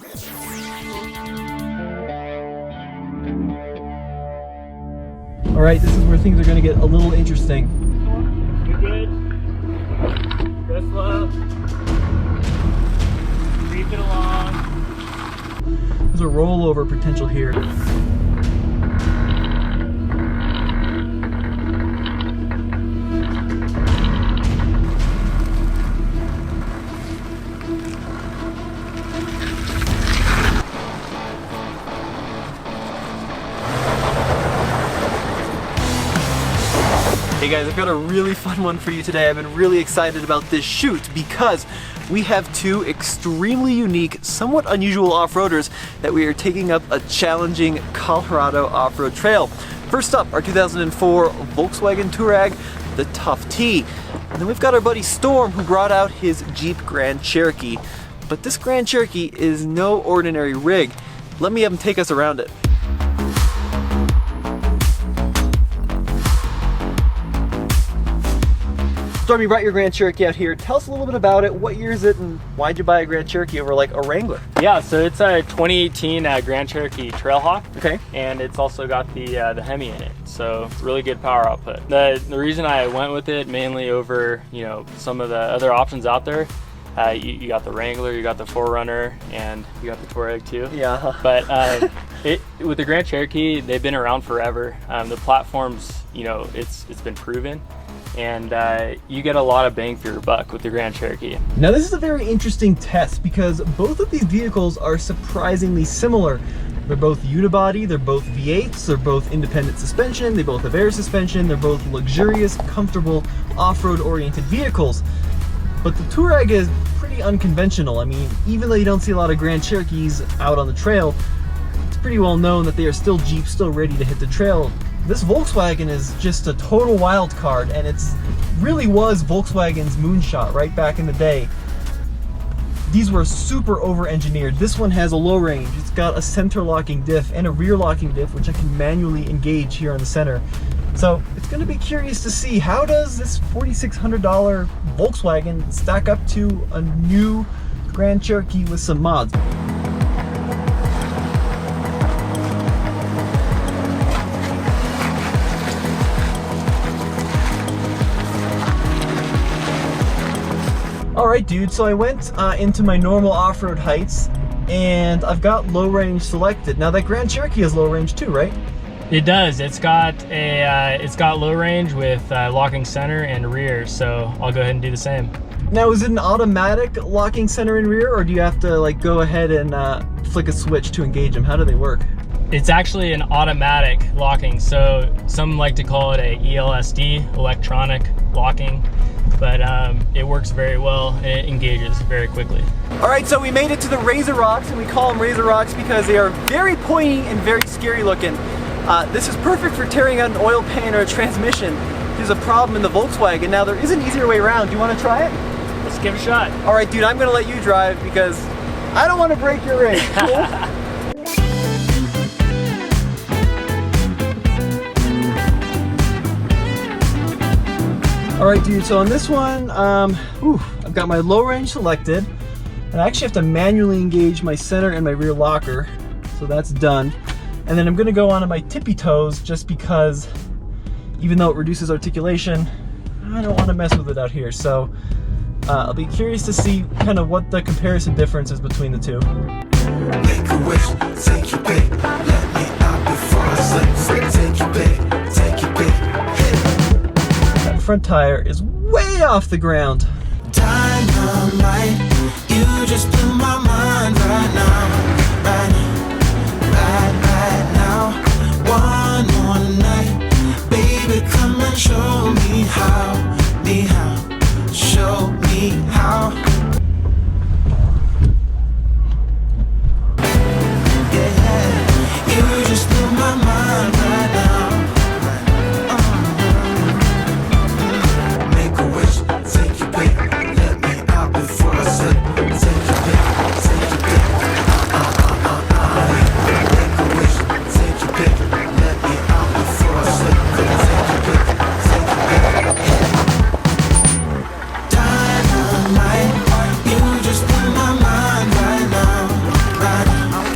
All right, this is where things are going to get a little interesting. You're good. Go slow. Creep it along. There's a rollover potential here. Hey guys, I've got a really fun one for you today. I've been really excited about this shoot because we have two extremely unique, somewhat unusual off-roaders that we are taking up a challenging Colorado off-road trail. First up, our 2004 Volkswagen Touareg, the Tough T. And then we've got our buddy Storm, who brought out his Jeep Grand Cherokee. But this Grand Cherokee is no ordinary rig. Let me have him take us around it. Storm, you brought your Grand Cherokee out here. Tell us a little bit about it. What year is it, and why'd you buy a Grand Cherokee over like a Wrangler? Yeah, so it's a 2018 Grand Cherokee Trailhawk. Okay. And it's also got the Hemi in it, so really good power output. The reason I went with it mainly over, you know, some of the other options out there. You got the Wrangler, you got the 4Runner, and you got the Touareg too. Yeah. But with the Grand Cherokee, they've been around forever. The platforms, you know, it's been proven. And you get a lot of bang for your buck with the Grand Cherokee. Now this is a very interesting test because both of these vehicles are surprisingly similar. They're both unibody, they're both V8s, they're both independent suspension, they both have air suspension, they're both luxurious, comfortable, off-road oriented vehicles. But the Touareg is pretty unconventional. I mean, even though you don't see a lot of Grand Cherokees out on the trail, it's pretty well known that they are still Jeeps, still ready to hit the trail. This Volkswagen is just a total wild card, and it's really was Volkswagen's moonshot right back in the day. These were super over-engineered. This one has a low range. It's got a center locking diff and a rear locking diff, which I can manually engage here on the center. So it's going to be curious to see, how does this $4,600 Volkswagen stack up to a new Grand Cherokee with some mods? Alright dude, so I went into my normal off-road heights and I've got low range selected. Now that Grand Cherokee has low range too, right? It does. It's got low range with locking center and rear, so I'll go ahead and do the same. Now is it an automatic locking center and rear, or do you have to like go ahead and flick a switch to engage them? How do they work? It's actually an automatic locking, so some like to call it a ELSD, electronic locking. But it works very well and it engages very quickly. Alright, so we made it to the Razer Rocks, and we call them Razer Rocks because they are very pointy and very scary looking. This is perfect for tearing out an oil pan or a transmission. There's a problem in the Volkswagen. Now there is an easier way around. Do you want to try it? Let's give it a shot. Alright dude, I'm going to let you drive because I don't want to break your rig. Cool? Alright dude, so on this one, I've got my low range selected, and I actually have to manually engage my center and my rear locker, so that's done. And then I'm going to go onto my tippy toes just because, even though it reduces articulation, I don't want to mess with it out here. So I'll be curious to see kind of what the comparison difference is between the two. Make a wish, take you back, let me out before I slip, take you back, take you back. Front tire is way off the ground. Dynamite, you just blew my mind right now, right now. One more night, baby, come and show me how, show me how. Yeah, you just blew my mind right now. Take you back, let me out before I slip. Take you back, take you back.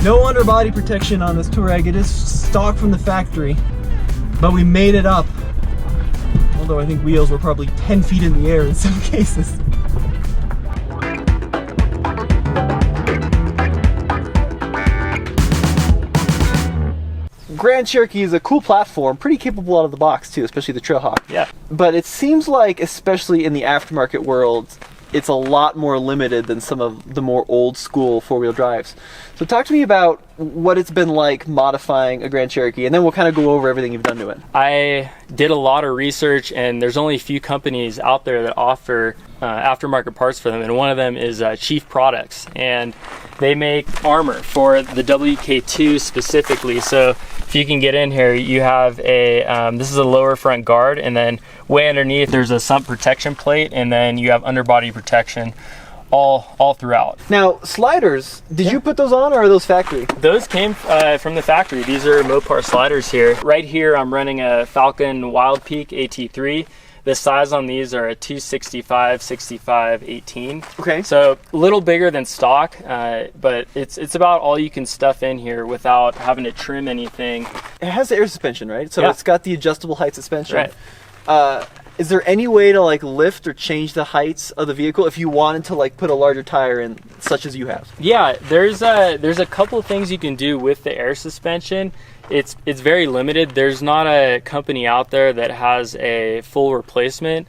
No underbody protection on this Touareg. It is stock from the factory, but we made it up. Although I think wheels were probably 10 feet in the air in some cases. Grand Cherokee is a cool platform, pretty capable out of the box too, especially the Trailhawk. Yeah. But it seems like, especially in the aftermarket world, it's a lot more limited than some of the more old school four-wheel drives. So talk to me about what it's been like modifying a Grand Cherokee, and then we'll kind of go over everything you've done to it. I did a lot of research, and there's only a few companies out there that offer aftermarket parts for them, and one of them is Chief Products, and they make armor for the WK2 specifically. So if you can get in here, you have a this is a lower front guard, and then way underneath there's a sump protection plate, and then you have underbody protection all throughout. Now, sliders, did you put those on, or are those factory? Those came from the factory. These are Mopar sliders here. Right here I'm running a Falcon Wild Peak AT3. The size on these are a 265, 65, 18. Okay. So a little bigger than stock, but it's about all you can stuff in here without having to trim anything. It has the air suspension, right? So Yeah. It's got the adjustable height suspension. Right. Is there any way to like lift or change the heights of the vehicle if you wanted to like put a larger tire in, such as you have? Yeah, there's a couple of things you can do with the air suspension. It's very limited. There's not a company out there that has a full replacement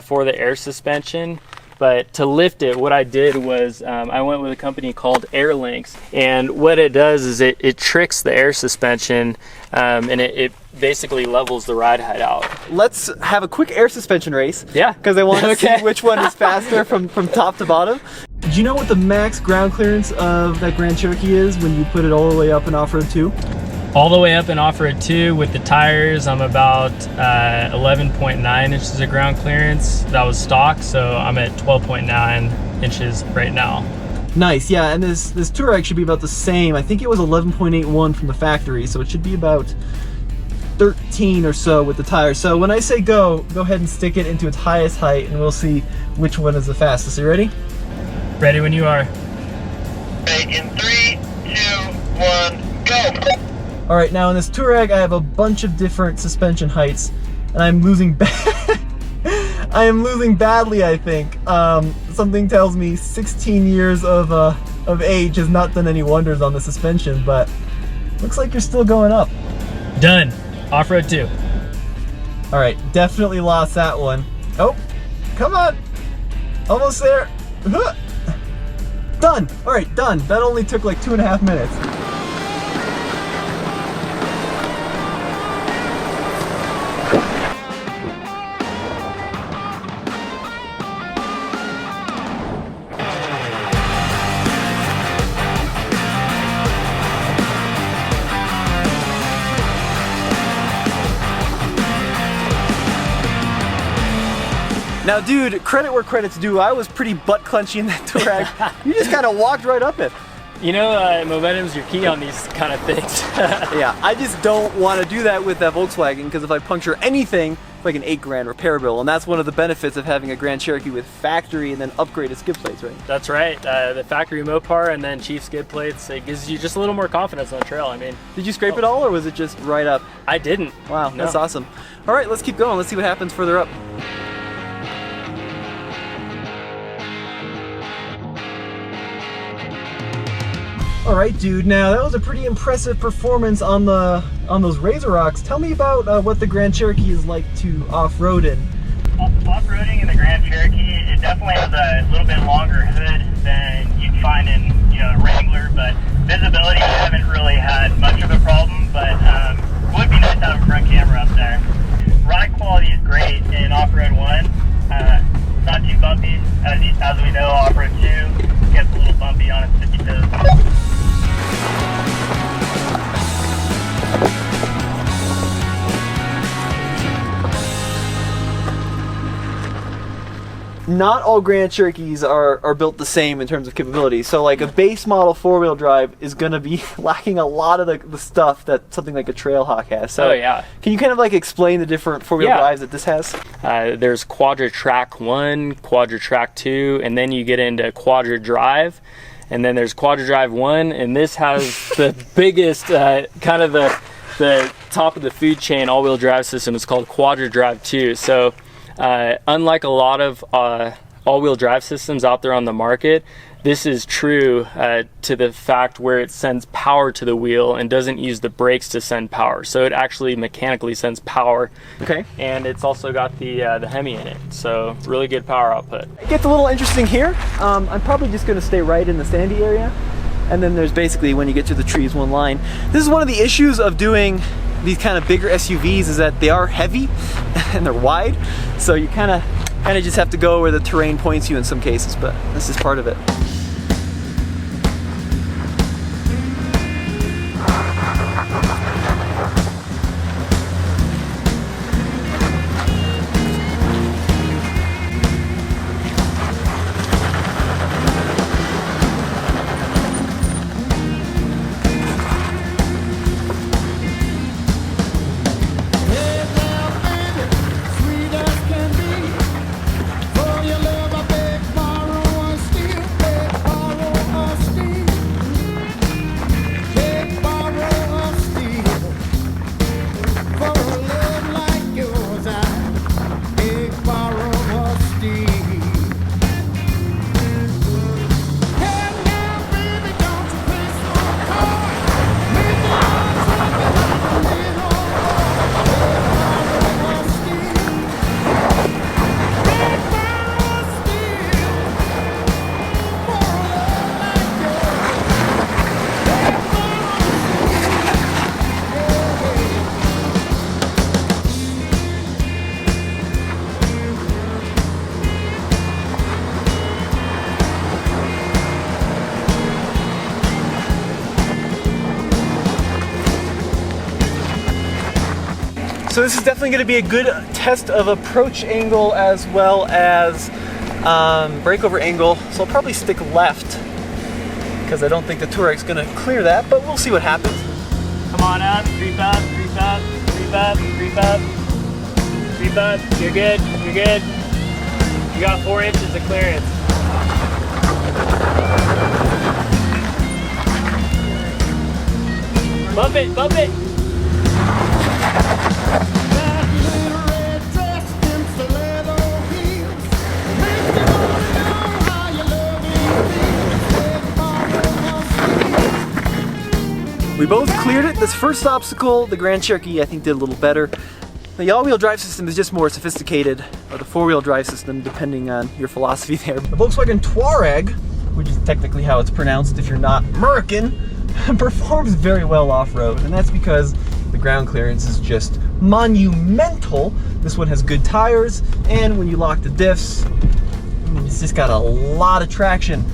for the air suspension. But to lift it, what I did was I went with a company called Airlinks, and what it does is it tricks the air suspension, and it basically levels the ride height out. Let's have a quick air suspension race. Yeah. Because I want to Okay. see which one is faster from top to bottom. Do you know what the max ground clearance of that Grand Cherokee is when you put it all the way up in Off-Road 2? All the way up in Off-Road 2 with the tires, I'm about 11.9 inches of ground clearance. That was stock, so I'm at 12.9 inches right now. Nice, yeah, and this Touareg should be about the same. I think it was 11.81 from the factory, so it should be about 13 or so with the tires. So when I say go ahead and stick it into its highest height, and we'll see which one is the fastest. Are you ready? Ready when you are. Okay, in 3, 2, 1, go! All right, now in this Touareg, I have a bunch of different suspension heights, and I'm losing I am losing badly, I think. Something tells me 16 years of age has not done any wonders on the suspension, but looks like you're still going up. Done. Off-Road 2. All right, definitely lost that one. Oh, come on. Almost there. Done. All right, done. That only took like 2.5 minutes. Now, dude, credit where credit's due. I was pretty butt-clenchy in that Touareg. You just kind of walked right up it. You know, momentum's your key on these kind of things. Yeah, I just don't want to do that with that Volkswagen, because if I puncture anything, it's like an $8,000 repair bill, and that's one of the benefits of having a Grand Cherokee with factory and then upgraded skid plates, right? That's right. The factory Mopar and then Chief skid plates, it gives you just a little more confidence on the trail. I mean, Did you scrape it all, or was it just right up? I didn't. Wow, No. that's awesome. All right, let's keep going. Let's see what happens further up. All right, dude. Now that was a pretty impressive performance on those Razer Rocks. Tell me about what the Grand Cherokee is like to off-road in. Off-roading in the Grand Cherokee, it definitely has a little bit longer hood than you'd find in, a Wrangler, but visibility, I haven't really had much of a problem, but it would be nice to have a front camera up there. Ride quality is great in Off-Road 1. It's not too bumpy. As we know, Off-Road 2 gets a little bumpy on its tippy toes. Not all Grand Cherokees are built the same in terms of capabilities. So like a base model four-wheel drive is going to be lacking a lot of the stuff that something like a Trailhawk has. So Oh, yeah. Can you kind of like explain the different four-wheel Yeah. drives that this has? There's Quadra Track 1, Quadra Track 2, and then you get into Quadra Drive. and then there's QuadraDrive 1, and this has the biggest, kind of the top of the food chain all-wheel drive system. It's called QuadraDrive 2. So unlike a lot of all-wheel drive systems out there on the market, this is true to the fact where it sends power to the wheel and doesn't use the brakes to send power. So it actually mechanically sends power. Okay. And it's also got the Hemi in it, so really good power output. It gets a little interesting here. I'm probably just going to stay right in the sandy area. And then there's basically, when you get to the trees, one line. This is one of the issues of doing these kind of bigger SUVs, is that they are heavy and they're wide. So you kind of just have to go where the terrain points you in some cases, but this is part of it. So this is definitely going to be a good test of approach angle as well as breakover angle. So I'll probably stick left because I don't think the Touareg's going to clear that, but we'll see what happens. Come on up, creep up, creep up, creep up, creep up, creep up. You're good, you're good. You got 4 inches of clearance. Bump it, bump it. We both cleared it. This first obstacle, the Grand Cherokee, I think did a little better. The all-wheel drive system is just more sophisticated, or the four-wheel drive system, depending on your philosophy there. The Volkswagen Touareg, which is technically how it's pronounced if you're not American, performs very well off-road, and that's because the ground clearance is just monumental. This one has good tires, and when you lock the diffs, it's just got a lot of traction.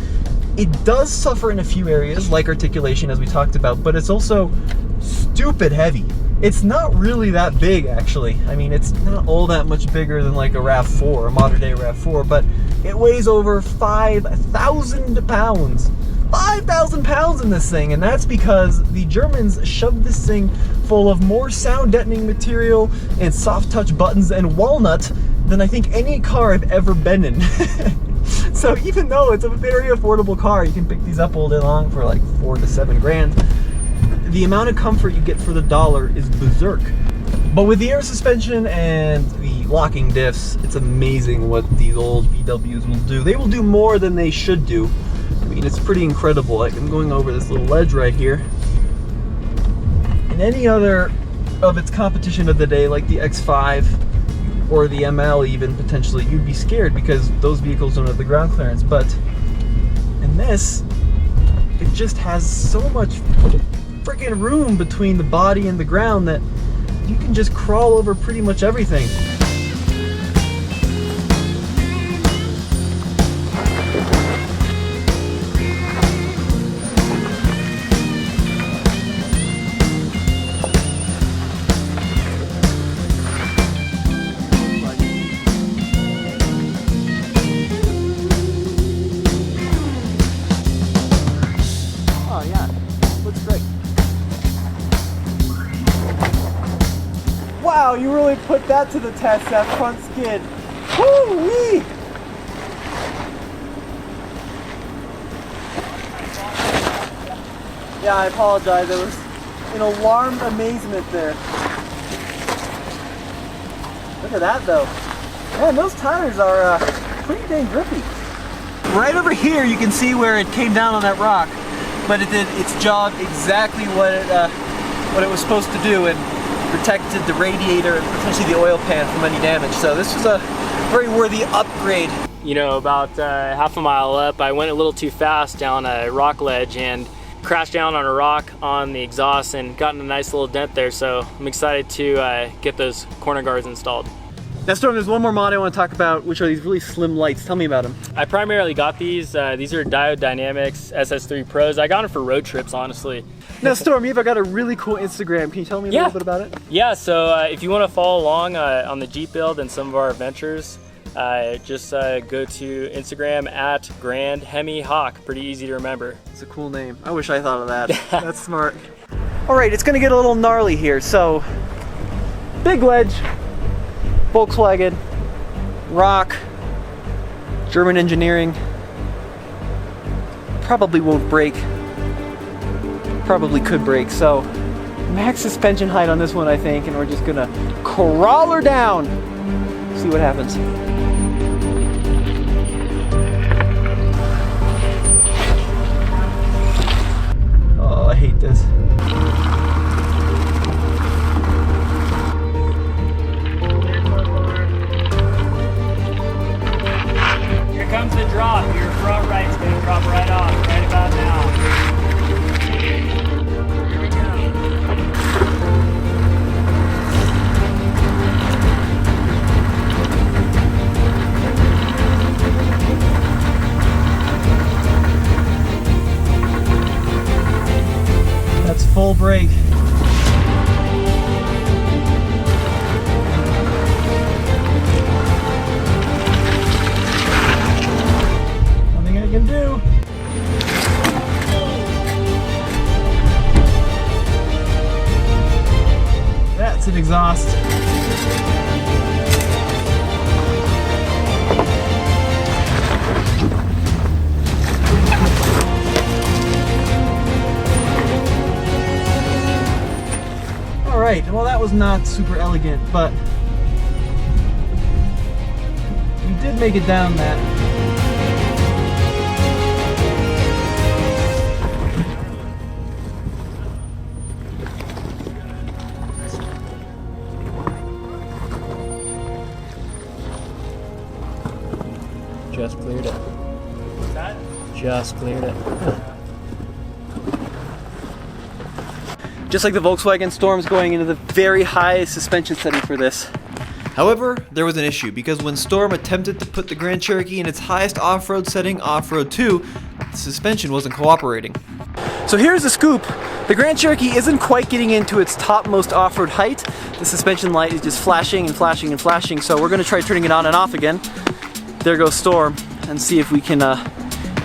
It does suffer in a few areas, like articulation, as we talked about, but it's also stupid heavy. It's not really that big, actually. I mean, it's not all that much bigger than like a RAV4, a modern day RAV4, but it weighs over 5,000 pounds. 5,000 pounds in this thing, and that's because the Germans shoved this thing full of more sound deadening material and soft touch buttons and walnut than I think any car I've ever been in. So even though it's a very affordable car, you can pick these up all day long for like 4 to 7 grand, the amount of comfort you get for the dollar is berserk. But with the air suspension and the locking diffs, it's amazing what these old VWs will do. They will do more than they should do. I mean, it's pretty incredible. Like, I'm going over this little ledge right here. And any other of its competition of the day, like the X5 or the ML even, potentially, you'd be scared because those vehicles don't have the ground clearance. But in this, it just has so much freaking room between the body and the ground that you can just crawl over pretty much everything. Oh yeah, looks great. Wow, you really put that to the test, that front skid. Woo-wee! Yeah, I apologize. There was an alarmed amazement there. Look at that though. Man, those tires are pretty dang grippy. Right over here you can see where it came down on that rock, but it did its job exactly what it was supposed to do and protected the radiator and potentially the oil pan from any damage. So this was a very worthy upgrade. You know, about half a mile up, I went a little too fast down a rock ledge and crashed down on a rock on the exhaust and gotten a nice little dent there. So I'm excited to get those corner guards installed. Now Storm, there's one more mod I want to talk about, which are these really slim lights. Tell me about them. I primarily got these. These are Diode Dynamics SS3 Pros. I got them for road trips, honestly. Now Storm, you've got a really cool Instagram. Can you tell me a little bit about it? Yeah, so if you want to follow along on the Jeep build and some of our adventures, just go to Instagram at Grand Hemi Hawk. Pretty easy to remember. It's a cool name. I wish I thought of that. That's smart. All right, it's gonna get a little gnarly here. So, big ledge, Volkswagen, rock, German engineering. Probably won't break. Probably could break. So, max suspension height on this one, I think, and we're just gonna crawl her down. See what happens. Oh, I hate this. Here comes the drop. Your front right's going to drop right off, right about now. Here we go. That's full brake. Nothing I can do. That's an exhaust. Alright, well that was not super elegant, but we did make it down that. Just cleared it. What's that? Just cleared it. Just like the Volkswagen, Storm's going into the very high suspension setting for this. However, there was an issue because when Storm attempted to put the Grand Cherokee in its highest off-road setting, Off-Road 2, the suspension wasn't cooperating. So here's the scoop. The Grand Cherokee isn't quite getting into its topmost off-road height. The suspension light is just flashing and flashing and flashing, so we're going to try turning it on and off again. There goes Storm, and see if we can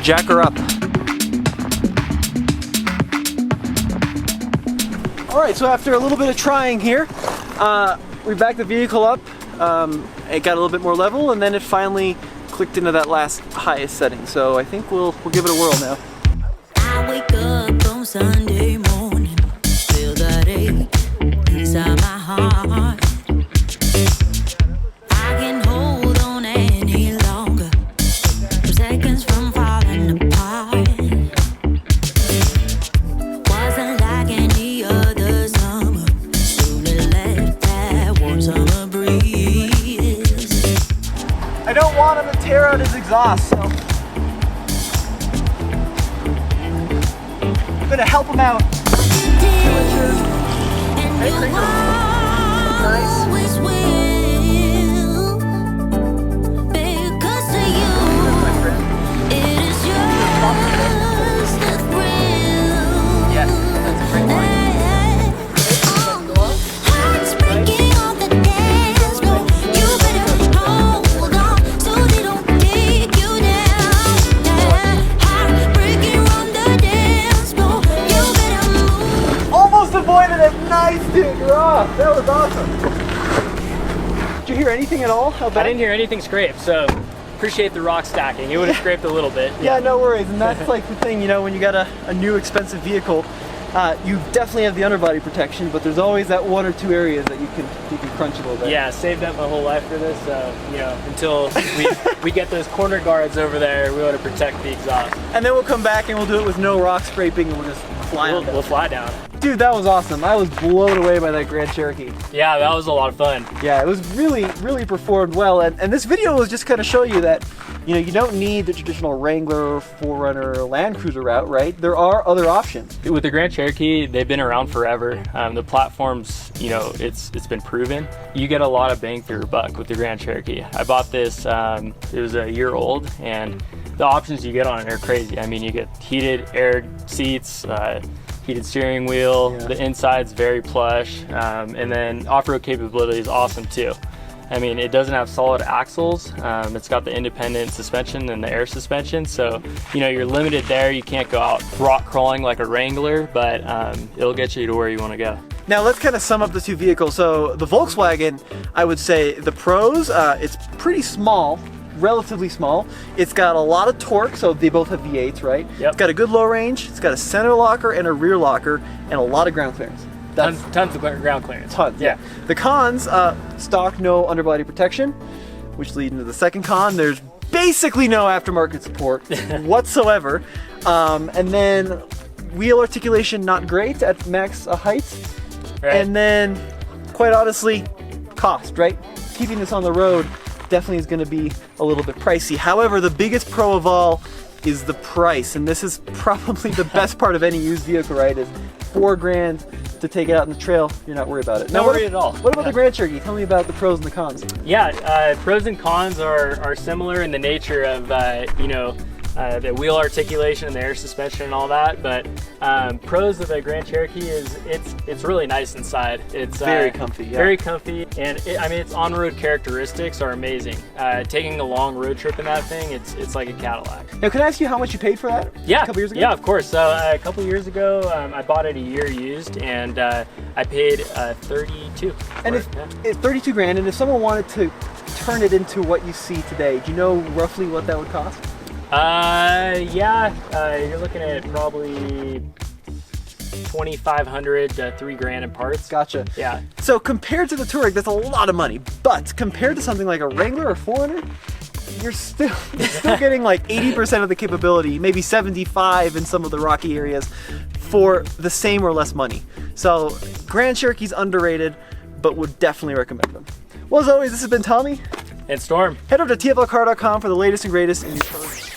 jack her up. Alright, so after a little bit of trying here, we backed the vehicle up, it got a little bit more level, and then it finally clicked into that last highest setting. So I think we'll give it a whirl now. I wake up on Sunday morning, feel that ache inside my heart. I can hold on any longer, for seconds from falling apart. Wasn't like any other summer, slowly left that warm summer breeze. I don't want him to tear out his exhaust, so I'm gonna help him out. Always will, because to you it is just a thrill. Yes, that's a great line. Hearts breaking on the dance floor. You better hold on so they don't take you down. Heart breaking on the dance floor. You better move. Almost avoided it. Nice, dude. You're off. That was awesome. Did you hear anything at all? How I bad? didn't hear anything scrape, so appreciate the rock stacking. It would have scraped a little bit. Yeah, no worries. And that's like the thing, you know, when you got a new expensive vehicle, You definitely have the underbody protection, but there's always that one or two areas that you can crunch a little bit. Yeah, saved up my whole life for this. You know, until we get those corner guards over there, we want to protect the exhaust. And then we'll come back and we'll do it with no rock scraping, and we'll just fly on down. We'll fly down. Dude, that was awesome. I was blown away by that Grand Cherokee. Yeah, that was a lot of fun. Yeah, it was really performed well. And this video was just kind of show you that, you know, you don't need the traditional Wrangler, 4Runner, Land Cruiser route, right? There are other options. With the Grand Cherokee, they've been around forever. The platform's, you know, it's been proven. You get a lot of bang for your buck with the Grand Cherokee. I bought this, it was a year old, and the options you get on it are crazy. I mean, you get heated air seats, heated steering wheel, Yeah. the inside's very plush, and then off-road capability is awesome too. I mean, it doesn't have solid axles. It's got the independent suspension and the air suspension, so you know you're limited there. You can't go out rock crawling like a Wrangler, but it'll get you to where you want to go. Now let's kind of sum up the two vehicles. So the Volkswagen, I would say the pros, it's pretty small, relatively small. It's got a lot of torque, so they both have V8s, right? Yep. It's got a good low range. It's got a center locker and a rear locker, and a lot of ground clearance. Tons of ground clearance. Tons. Yeah. The cons, stock no underbody protection, which lead into the second con. There's basically no aftermarket support whatsoever. And then wheel articulation not great at max heights. Right. And then, quite honestly, cost, right? Keeping this on the road definitely is going to be a little bit pricey. However, the biggest pro of all is the price, and this is probably the best part of any used vehicle, right? Is $4,000 to take it out in the trail. You're not worried about it. Not worried at all. What about the Grand Cherokee? Tell me about the pros and the cons. Yeah, pros and cons are similar in the nature of you know, the wheel articulation and the air suspension and all that. But pros of the Grand Cherokee is it's really nice inside. It's Very comfy, yeah. Very comfy, and I mean its on-road characteristics are amazing. Taking a long road trip in that thing, it's like a Cadillac. Now, can I ask you how much you paid for that? Yeah, A couple years ago? Yeah, of course. So a couple years ago, I bought it a year used, and I paid 32. And for if it, yeah. it's $32,000, and if someone wanted to turn it into what you see today, do you know roughly what that would cost? Yeah, you're looking at probably 2,500 to $3,000 in parts. Gotcha. Yeah. So compared to the Touareg, that's a lot of money. But compared to something like a Wrangler or 4Runner, you're still getting like 80% of the capability, maybe 75 in some of the rocky areas, for the same or less money. So Grand Cherokee's underrated, but would definitely recommend them. Well, as always, this has been Tommy. And Storm. Head over to tflcar.com for the latest and greatest in used cars.